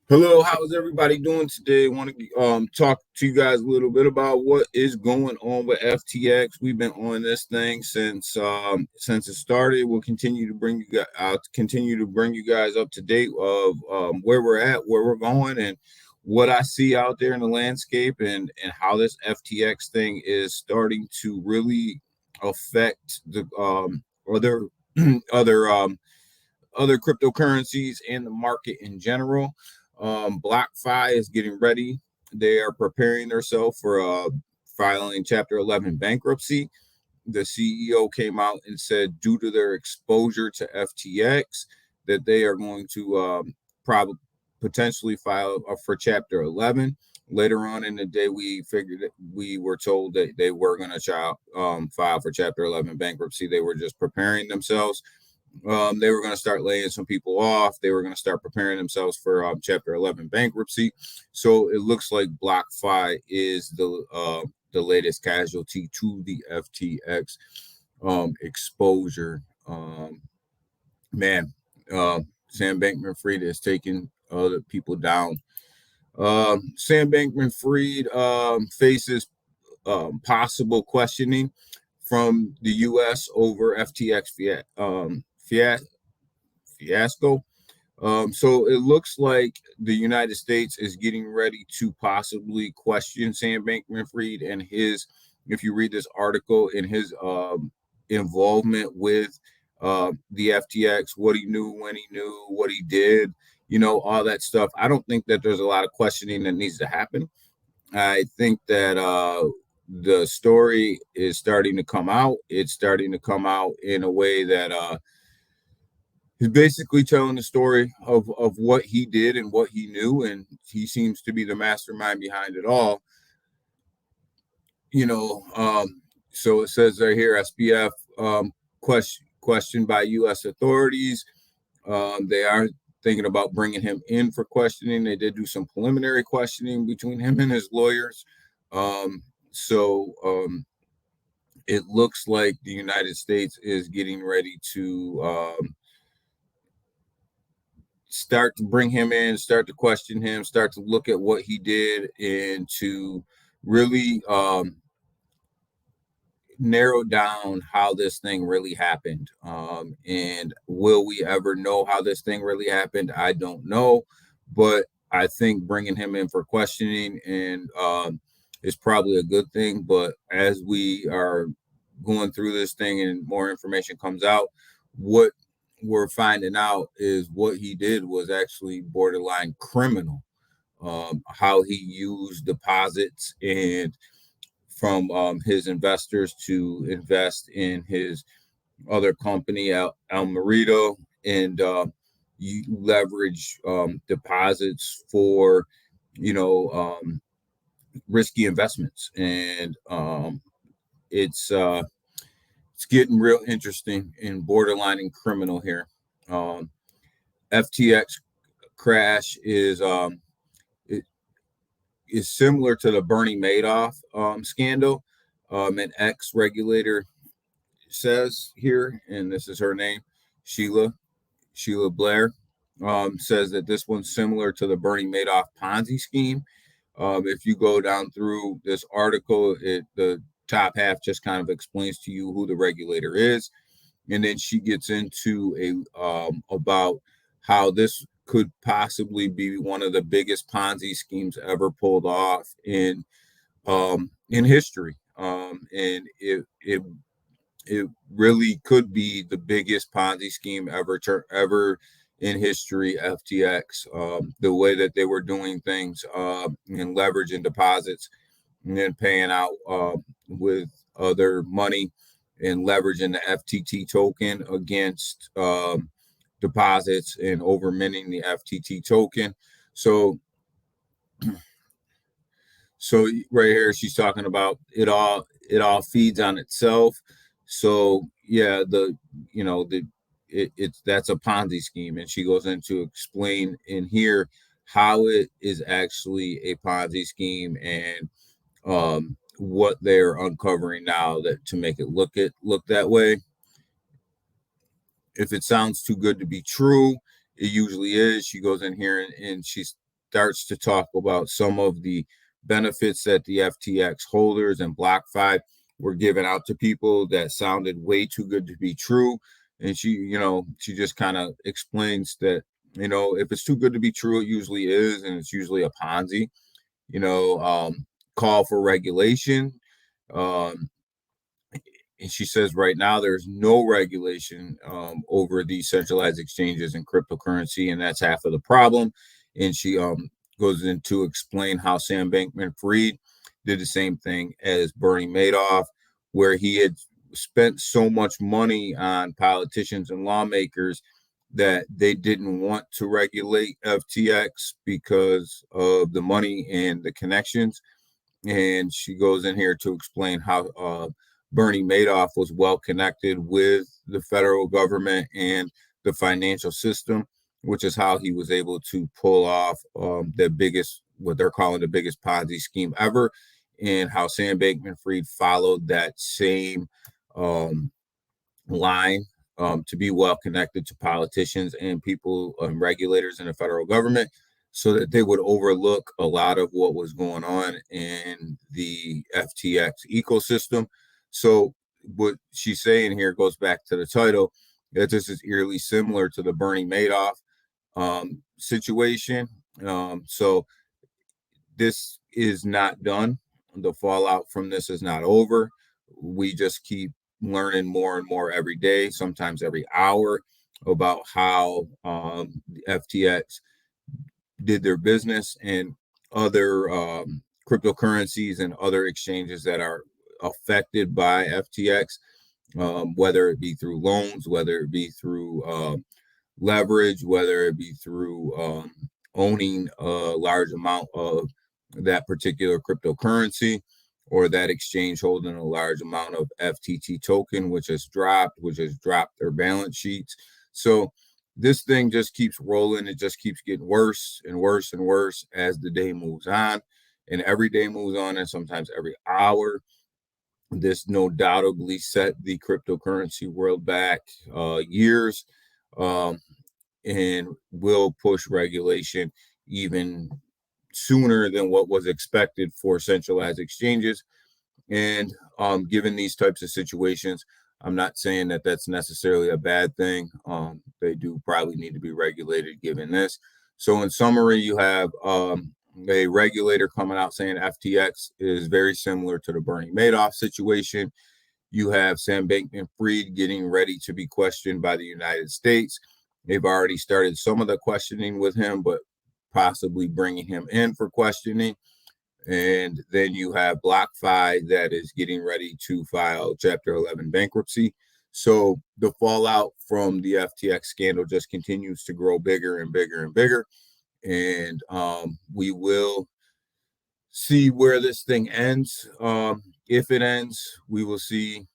Hello, how's everybody doing today? I want to talk to you guys a little bit about what is going on with FTX. We've been on this thing since it started. We'll continue to bring you guys, I'll continue to bring you guys up to date of where we're at, where we're going, and what I see out there in the landscape, and how this FTX thing is starting to really affect the other other other cryptocurrencies and the market in general. BlockFi is getting ready. They are preparing themselves for filing Chapter 11 bankruptcy. The CEO came out and said, due to their exposure to FTX, that they are going to probably potentially file for Chapter 11. Later on in the day, we were told that they were going to file for Chapter 11 bankruptcy. They were just preparing themselves. They were going to start laying some people off. They were going to start preparing themselves for Chapter 11 bankruptcy. So it looks like BlockFi is the latest casualty to the FTX exposure. Man, Sam Bankman-Fried is taking other people down. Sam Bankman-Fried faces possible questioning from the U.S. over FTX fiasco. So it looks like the United States is getting ready to possibly question Sam Bankman-Fried and his, if you read this article, in his involvement with the FTX, what he knew, when he knew, what he did, all that stuff. I don't think that there's a lot of questioning that needs to happen. I think that the story is starting to come out. It's starting to come out in a way that he's basically telling the story of what he did and what he knew, and he seems to be the mastermind behind it all. So it says right here, SBF questioned by U.S. authorities. They are thinking about bringing him in for questioning. They did do some preliminary questioning between him and his lawyers. So it looks like the United States is getting ready to start to bring him in, start to question him, start to look at what he did, and to really narrow down how this thing really happened. And will we ever know how this thing really happened? I don't know, but I think bringing him in for questioning and is probably a good thing. But as we are going through this thing and more information comes out, what we're finding out is what he did was actually borderline criminal. How he used deposits and from his investors to invest in his other company, El Marito, and you leverage deposits for, risky investments. And it's getting real interesting and borderline and criminal here. FTX crash is similar to the Bernie Madoff scandal. An ex-regulator says here, and this is her name, Sheila Blair, says that this one's similar to the Bernie Madoff Ponzi scheme. If you go down through this article, the top half just kind of explains to you who the regulator is, and then she gets into about how this could possibly be one of the biggest Ponzi schemes ever pulled off in history. And it really could be the biggest Ponzi scheme ever in history. FTX, the way that they were doing things, and leveraging deposits, and then paying out with other money, and leveraging the FTT token against deposits, and over minting the FTT token. So right here, she's talking about it all. It all feeds on itself. So yeah, it's that's a Ponzi scheme, and she goes into explain in here how it is actually a Ponzi scheme, and what they're uncovering now that to make it look that way. If it sounds too good to be true, it usually is. She goes in here and she starts to talk about some of the benefits that the FTX holders and BlockFi were giving out to people that sounded way too good to be true. And she just kind of explains that, if it's too good to be true, it usually is, and it's usually a Ponzi. You know, call for regulation. Um, and she says right now there's no regulation over these centralized exchanges and cryptocurrency, and that's half of the problem. And she goes in to explain how Sam Bankman-Fried did the same thing as Bernie Madoff, where he had spent so much money on politicians and lawmakers that they didn't want to regulate FTX because of the money and the connections. And she goes in here to explain how Bernie Madoff was well connected with the federal government and the financial system, which is how he was able to pull off the biggest, what they're calling the biggest Ponzi scheme ever, and how Sam Bankman-Fried followed that same line to be well connected to politicians and people, regulators in the federal government, so that they would overlook a lot of what was going on in the FTX ecosystem. So what she's saying here goes back to the title, that this is eerily similar to the Bernie Madoff situation. So this is not done. The fallout from this is not over. We just keep learning more and more every day, sometimes every hour, about how FTX did their business, and other cryptocurrencies and other exchanges that are affected by FTX, whether it be through loans, whether it be through leverage, whether it be through owning a large amount of that particular cryptocurrency, or that exchange holding a large amount of FTT token, which has dropped their balance sheets. So this thing just keeps rolling. It just keeps getting worse and worse and worse as the day moves on, and every day moves on, and sometimes every hour. This no doubtably set the cryptocurrency world back years, um, and will push regulation even sooner than what was expected for centralized exchanges. And given these types of situations, I'm not saying that that's necessarily a bad thing. They do probably need to be regulated given this. So in summary, you have a regulator coming out saying FTX is very similar to the Bernie Madoff situation. You have Sam Bankman-Fried getting ready to be questioned by the United States. They've already started some of the questioning with him, but possibly bringing him in for questioning. And then you have BlockFi that is getting ready to file Chapter 11 bankruptcy. So the fallout from the FTX scandal just continues to grow bigger and bigger and bigger. And we will see where this thing ends. If it ends, we will see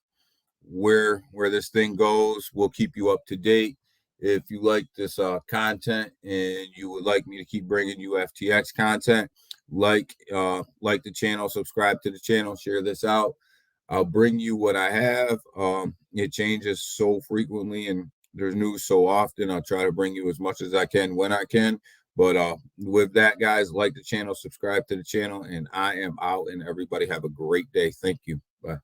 where this thing goes. We'll keep you up to date. If you like this content and you would like me to keep bringing you FTX content, like the channel, subscribe to the channel, share this out. I'll bring you what I have. It changes so frequently and there's news so often. I'll try to bring you as much as I can when I can. But with that, guys, like the channel, subscribe to the channel, and I am out, and everybody have a great day. Thank you. Bye.